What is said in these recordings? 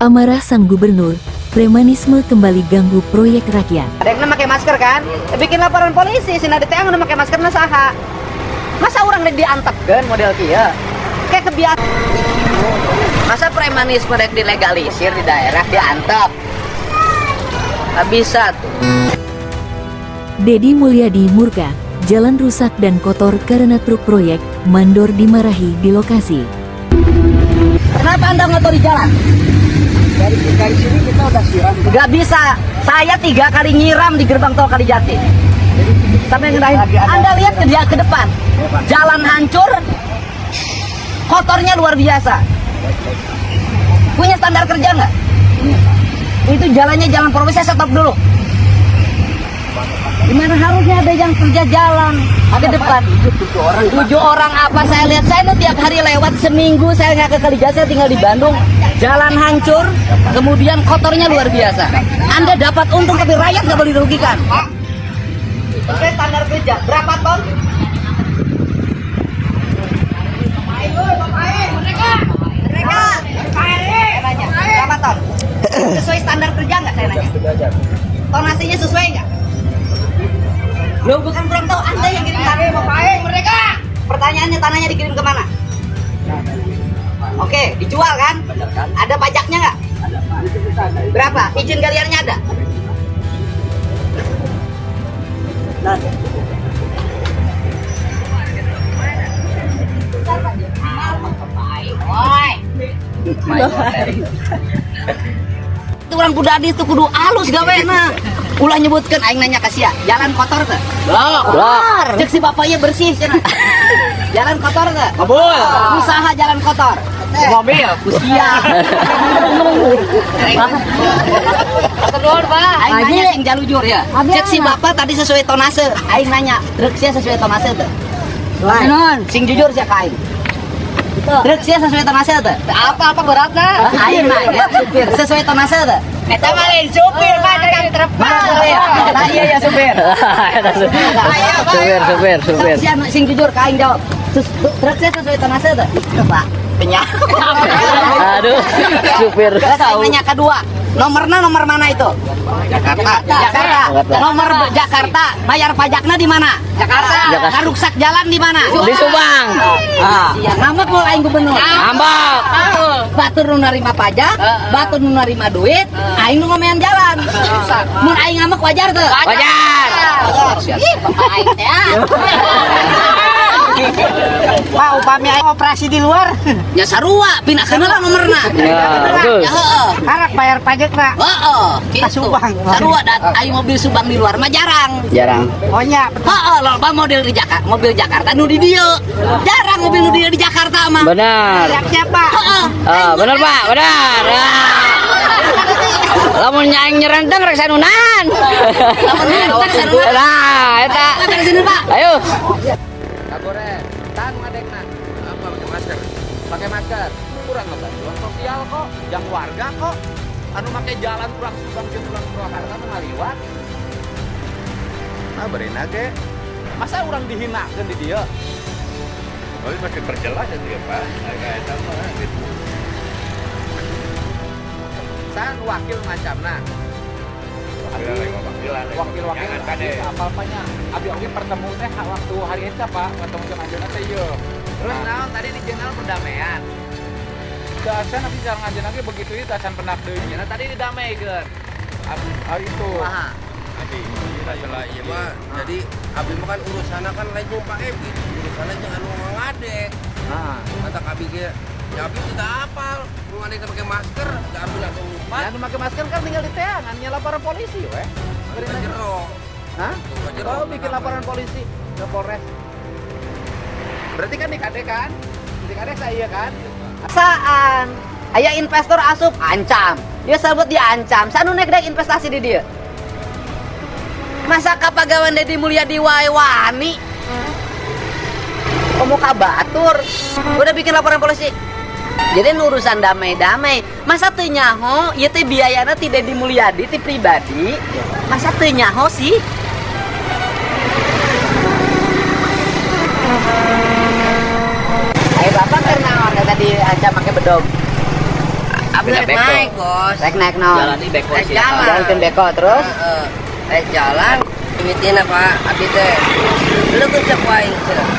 Amarah sang gubernur, premanisme kembali ganggu proyek rakyat. Ada yang pakai masker kan? Bikin laporan polisi, sih ada yang pakai masker saha. Masa orang diantepkeun model kieu? Kayak kebiasaan. Masa premanisme rek dilegalisir di daerah diantep? Nggak bisa tuh. Deddy Mulyadi murka, jalan rusak dan kotor karena truk proyek, mandor dimarahi di lokasi. Kenapa Anda ngotori jalan? Dari sini kita udah siram. Nggak bisa. Saya 3 kali nyiram di gerbang tol Kalijati. Sampai ngerahin. Anda lihat ke dia ke depan. Jalan hancur. Kotornya luar biasa. Punya standar kerja nggak? Itu jalannya jalan profesi, saya stop dulu. Gimana harusnya ada yang kerja jalan ke depan? 7 orang apa saya lihat, saya tuh tiap hari lewat, seminggu saya nggak ke Kalijati, saya tinggal di Bandung. Jalan hancur, kemudian kotornya luar biasa. Anda dapat untung tapi rakyat nggak boleh dirugikan. Sesuai standar kerja, berapa ton? Berapa ton? Sesuai standar kerja nggak saya nanya? Tonasinya sesuai nggak? Lo bukan kurang tahu, Anda yang kirim tanah mereka. Pertanyaannya, tanahnya dikirim kemana? Oke, dijual kan? Ada pajaknya nggak? Berapa? Izin galiannya ada? Itu orang Budadi itu kudu halus gawena. Ulah nyebutkan aing nanya kasih ya, jalan kotor teh? Kotor. Cek si bapaknya bersih cenah. Jalan kotor teh? Kabul. Usaha jalan kotor. Mobil, usia. Kedua, Pak. Aing nanya sing jalujur ya. Cek si bapak tadi sesuai tonase. Aing nanya, truknya sesuai tonase teh? Sing jujur sih ka aing. Truknya sesuai tonase teh? Apa beratna? Aing nanya, supir sesuai tonase teh? Eta mah lain supir, Pak, kan terpal. Nah, iya ya supir. Supir. Sing jujur ka aing jawab. Truknya sesuai tonase teh? Pak. Penyak. Aduh, supir. Saya nanya kedua, nomor mana itu? Jakarta. Nomor Jakarta. Bayar pajaknya di mana? Jakarta. Rusak jalan di mana? Di Subang. Iya, ngambek mau aing gubernur. Ngambek. Batur nu narima pajak, batur nu narima duit, aing nu ngomean jalan. Mun aing ngambek wajar teu? Wajar. Ih, bapak aing teh. Pak, upami aing operasi di luar. Ya sarua, pindahkeun lah nomorna. Ya, betul. Ya heueuh. Harap bayar pajakna. Heeh, gitu. Subang. Sarua aing mobil Subang di luar mah jarang. Jarang. Oh nya. Heeh, loba model di Jakarta, mobil Jakarta nu di dieu. Jarang mobil nu di Jakarta mah. Benar. Siapa? Heeh. Benar, Pak. Benar. Lamun nyaing nyerenteng rek sanunan. Lamun nyerenteng sanunan. Nah, eta. Apa sini, Pak? Ayo. Kagore, tan ngadekna. Apa pakai masker? Pakai masker. Kurang bantuan sosial kok, yang warga kok. Anu make jalan kurang Subang jeung kurang Purwakarta nu ngaliwat. Nah, bereuna ge. Masa urang dihinakeun di dieu? Oh, masih perjelas ya dia, Pak. Agak eta mah gitu. San wakil macamna. Wakil-wakil tadi apa-apanya abi oge pertemu teh waktu hari eta Pak ketemu jeung anjeunna teh ieu. Terus naon tadi di jurnal perdamaian. Dasan abi jarang anjeunna ge begitu ieu dasan pendak deui. Nya tadi didameikeun. Hari itu. Kumaha? Jadi masalah ieu mah jadi abi mah kan urusanna kan lain jeung Pak Ebi. Urusanna jeung anu ngadek. Nah, Mata abi ge ya abi tidak apal. Ngadek pakai masker, da abi langsung lupa. ya anu make masker kan tinggal di teangan nya laporan polisi we. Kita jero. Hah? Jero. Oh, bikin laporan polisi ke Polres. Berarti kan di KD kan? Di KD saya kan? Saan? Aya investor asup ancam. Dia sebut diancam. Sanu nek dek investasi di dia. Masa kapagawan Deddy Mulyadi wae wani? Kamu kabatur. Udah bikin laporan polisi. Jadi urusan damai-damai. Masa teu nyaho ieu teh biayana ti Deddy Mulyadi ti pribadi. Masa teu nyaho sih? Ayo bapak karena tadi aja pakai bedog. Abi Beda rek beko. naik bos. Rek naik naon? Jalan di beko Rek sih. jalan. Jalan beko terus. Rek jalan. Imitin apa? Abi teh. Lu kan cek aing cenah.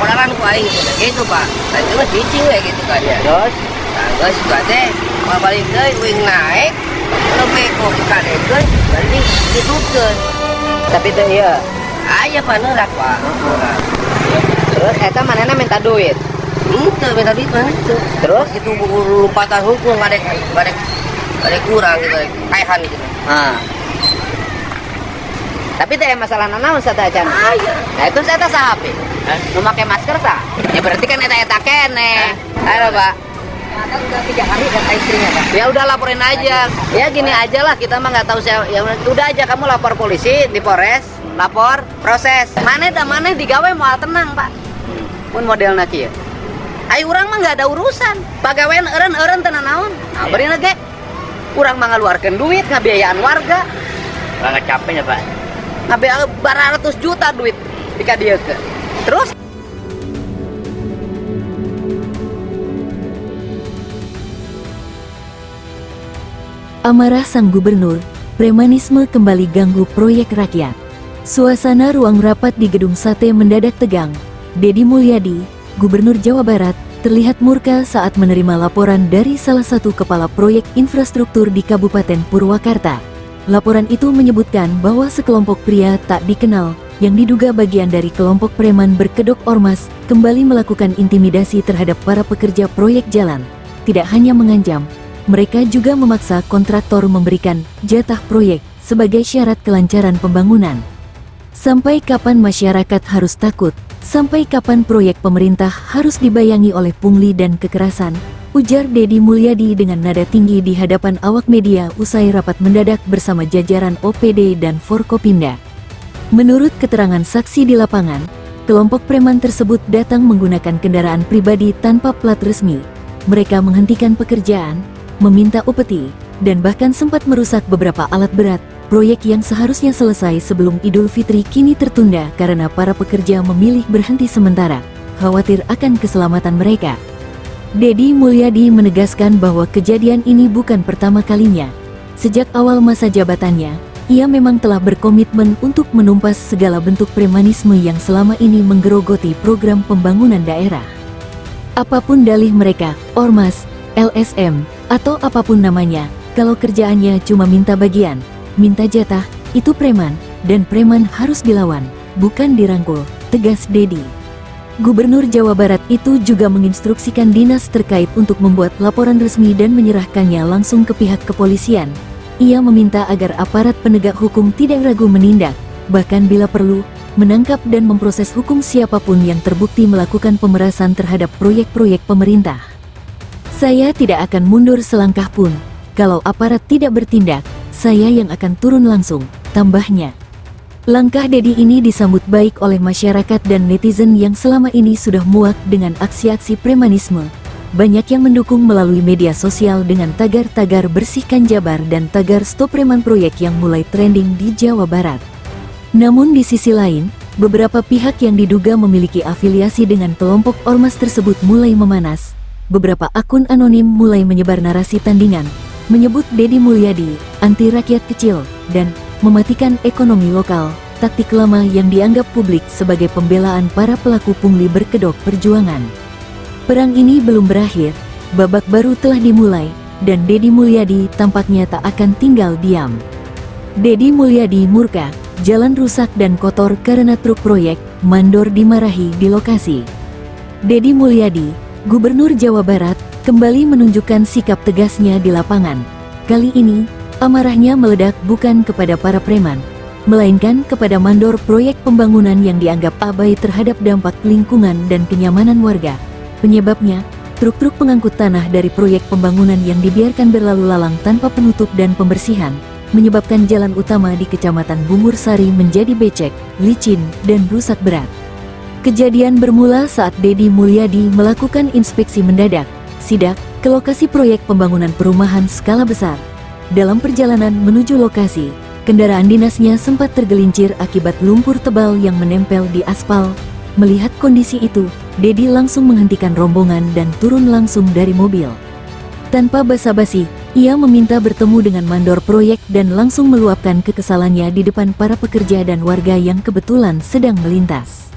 Kodaran ku aing cenah. Gitu pak. Dan itu mah cicing we gitu kan ya. Terus Geus juga teh balik deui uing naik. Lu beko dikadekeun berarti ditutkeun. tapi teh ieu. Aya paneurak pak. Terus eta manehna minta duit. Itu minta duit mana itu? Terus Itu lompatan hukum badek kurang gitu, kaihan gitu. ah. Tapi teh masalah naon sata acan? Nah itu saya saha hape? Nu make masker tah? Ya berarti kan eta kene. Ayo Pak. Kan udah 3 hari kata istrinya Pak. Ya udah laporin aja. Ya gini aja lah, kita mah nggak tahu saya. Ya udah aja kamu lapor polisi di Polres, lapor, proses. Mana digawe moal tenang Pak. Mun modelna kieu. Ai urang mah nggak ada urusan. Pagawean eureun tenan naon. Nah, bari ge. Urang mah ngaluarkeun duit ngabiayaan warga. Banget capeknya Pak. Ngabiayaan 200 juta duit pika dieu ke. Terus Amarah sang gubernur, premanisme kembali ganggu proyek rakyat. Suasana ruang rapat di Gedung Sate mendadak tegang. Deddy Mulyadi, Gubernur Jawa Barat, terlihat murka saat menerima laporan dari salah satu kepala proyek infrastruktur di Kabupaten Purwakarta. Laporan itu menyebutkan bahwa sekelompok pria tak dikenal, yang diduga bagian dari kelompok preman berkedok ormas, kembali melakukan intimidasi terhadap para pekerja proyek jalan. Tidak hanya mengancam, mereka juga memaksa kontraktor memberikan jatah proyek sebagai syarat kelancaran pembangunan. Sampai kapan masyarakat harus takut? Sampai kapan proyek pemerintah harus dibayangi oleh pungli dan kekerasan? Ujar Deddy Mulyadi dengan nada tinggi di hadapan awak media usai rapat mendadak bersama jajaran OPD dan Forkopimda. Menurut keterangan saksi di lapangan, kelompok preman tersebut datang menggunakan kendaraan pribadi tanpa plat resmi. Mereka menghentikan pekerjaan, meminta upeti, dan bahkan sempat merusak beberapa alat berat. Proyek yang seharusnya selesai sebelum Idul Fitri kini tertunda karena para pekerja memilih berhenti sementara, khawatir akan keselamatan mereka. Deddy Mulyadi menegaskan bahwa kejadian ini bukan pertama kalinya. Sejak awal masa jabatannya, ia memang telah berkomitmen untuk menumpas segala bentuk premanisme yang selama ini menggerogoti program pembangunan daerah. Apapun dalih mereka, ormas, LSM, atau apapun namanya, kalau kerjaannya cuma minta bagian, minta jatah, itu preman, dan preman harus dilawan, bukan dirangkul, tegas Deddy. Gubernur Jawa Barat itu juga menginstruksikan dinas terkait untuk membuat laporan resmi dan menyerahkannya langsung ke pihak kepolisian. Ia meminta agar aparat penegak hukum tidak ragu menindak, bahkan bila perlu, menangkap dan memproses hukum siapapun yang terbukti melakukan pemerasan terhadap proyek-proyek pemerintah. Saya tidak akan mundur selangkah pun, kalau aparat tidak bertindak, saya yang akan turun langsung, tambahnya. Langkah Deddy ini disambut baik oleh masyarakat dan netizen yang selama ini sudah muak dengan aksi-aksi premanisme. Banyak yang mendukung melalui media sosial dengan tagar-tagar bersihkan Jabar dan tagar stop preman proyek yang mulai trending di Jawa Barat. Namun di sisi lain, beberapa pihak yang diduga memiliki afiliasi dengan kelompok ormas tersebut mulai memanas. Beberapa akun anonim mulai menyebar narasi tandingan, menyebut Deddy Mulyadi anti rakyat kecil dan mematikan ekonomi lokal, taktik lama yang dianggap publik sebagai pembelaan para pelaku pungli berkedok perjuangan. Perang ini belum berakhir, babak baru telah dimulai, dan Deddy Mulyadi tampaknya tak akan tinggal diam. Deddy Mulyadi murka, jalan rusak dan kotor karena truk proyek, mandor dimarahi di lokasi. Deddy Mulyadi, Gubernur Jawa Barat, kembali menunjukkan sikap tegasnya di lapangan. Kali ini, amarahnya meledak bukan kepada para preman, melainkan kepada mandor proyek pembangunan yang dianggap abai terhadap dampak lingkungan dan kenyamanan warga. Penyebabnya, truk-truk pengangkut tanah dari proyek pembangunan yang dibiarkan berlalu lalang tanpa penutup dan pembersihan, menyebabkan jalan utama di Kecamatan Bungur Sari menjadi becek, licin, dan rusak berat. Kejadian bermula saat Deddy Mulyadi melakukan inspeksi mendadak, sidak, ke lokasi proyek pembangunan perumahan skala besar. Dalam perjalanan menuju lokasi, kendaraan dinasnya sempat tergelincir akibat lumpur tebal yang menempel di aspal. Melihat kondisi itu, Deddy langsung menghentikan rombongan dan turun langsung dari mobil. Tanpa basa-basi, ia meminta bertemu dengan mandor proyek dan langsung meluapkan kekesalannya di depan para pekerja dan warga yang kebetulan sedang melintas.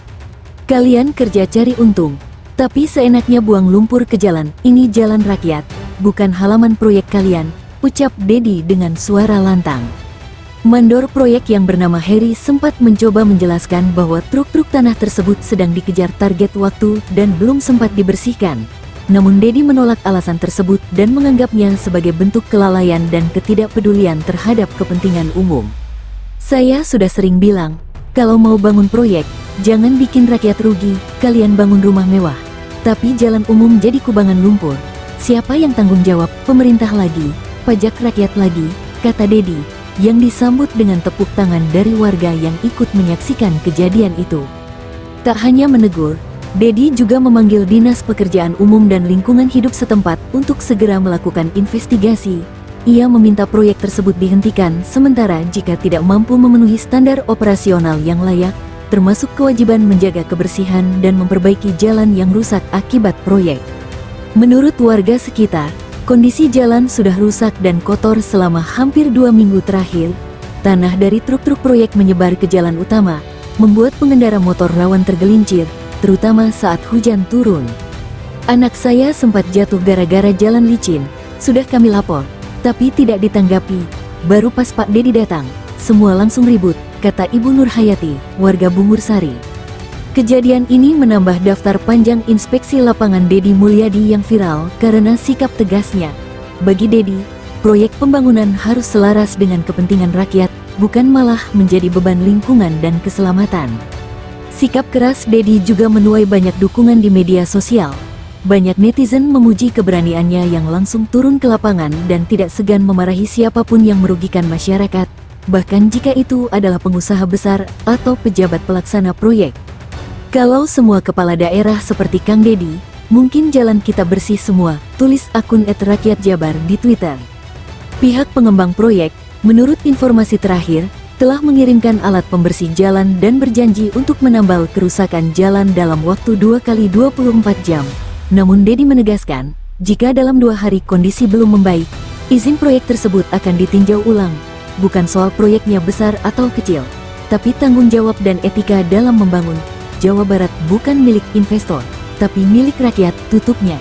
Kalian kerja cari untung, tapi seenaknya buang lumpur ke jalan, ini jalan rakyat, bukan halaman proyek kalian, ucap Dedi dengan suara lantang. Mandor proyek yang bernama Harry sempat mencoba menjelaskan bahwa truk-truk tanah tersebut sedang dikejar target waktu dan belum sempat dibersihkan. Namun Dedi menolak alasan tersebut dan menganggapnya sebagai bentuk kelalaian dan ketidakpedulian terhadap kepentingan umum. Saya sudah sering bilang, kalau mau bangun proyek, jangan bikin rakyat rugi, kalian bangun rumah mewah. Tapi jalan umum jadi kubangan lumpur. Siapa yang tanggung jawab? Pemerintah lagi, pajak rakyat lagi, kata Dedi, yang disambut dengan tepuk tangan dari warga yang ikut menyaksikan kejadian itu. Tak hanya menegur, Dedi juga memanggil Dinas Pekerjaan Umum dan Lingkungan Hidup setempat untuk segera melakukan investigasi. Ia meminta proyek tersebut dihentikan sementara jika tidak mampu memenuhi standar operasional yang layak, termasuk kewajiban menjaga kebersihan dan memperbaiki jalan yang rusak akibat proyek. Menurut warga sekitar, kondisi jalan sudah rusak dan kotor selama hampir 2 minggu terakhir. Tanah dari truk-truk proyek menyebar ke jalan utama, membuat pengendara motor rawan tergelincir, terutama saat hujan turun. Anak saya sempat jatuh gara-gara jalan licin, sudah kami lapor, tapi tidak ditanggapi. Baru pas Pak Dedi datang, semua langsung ribut, kata Ibu Nur Hayati, warga Bungur Sari. Kejadian ini menambah daftar panjang inspeksi lapangan Dedi Mulyadi yang viral karena sikap tegasnya. Bagi Dedi, proyek pembangunan harus selaras dengan kepentingan rakyat, bukan malah menjadi beban lingkungan dan keselamatan. Sikap keras Dedi juga menuai banyak dukungan di media sosial. Banyak netizen memuji keberaniannya yang langsung turun ke lapangan dan tidak segan memarahi siapapun yang merugikan masyarakat, bahkan jika itu adalah pengusaha besar atau pejabat pelaksana proyek. Kalau semua kepala daerah seperti Kang Dedi, mungkin jalan kita bersih semua, tulis akun @rakyatjabar di Twitter. Pihak pengembang proyek, menurut informasi terakhir, telah mengirimkan alat pembersih jalan dan berjanji untuk menambal kerusakan jalan dalam waktu 2 kali 24 jam. Namun Dedi menegaskan, jika dalam 2 hari kondisi belum membaik, izin proyek tersebut akan ditinjau ulang. Bukan soal proyeknya besar atau kecil, tapi tanggung jawab dan etika dalam membangun. Jawa Barat bukan milik investor, tapi milik rakyat, tutupnya.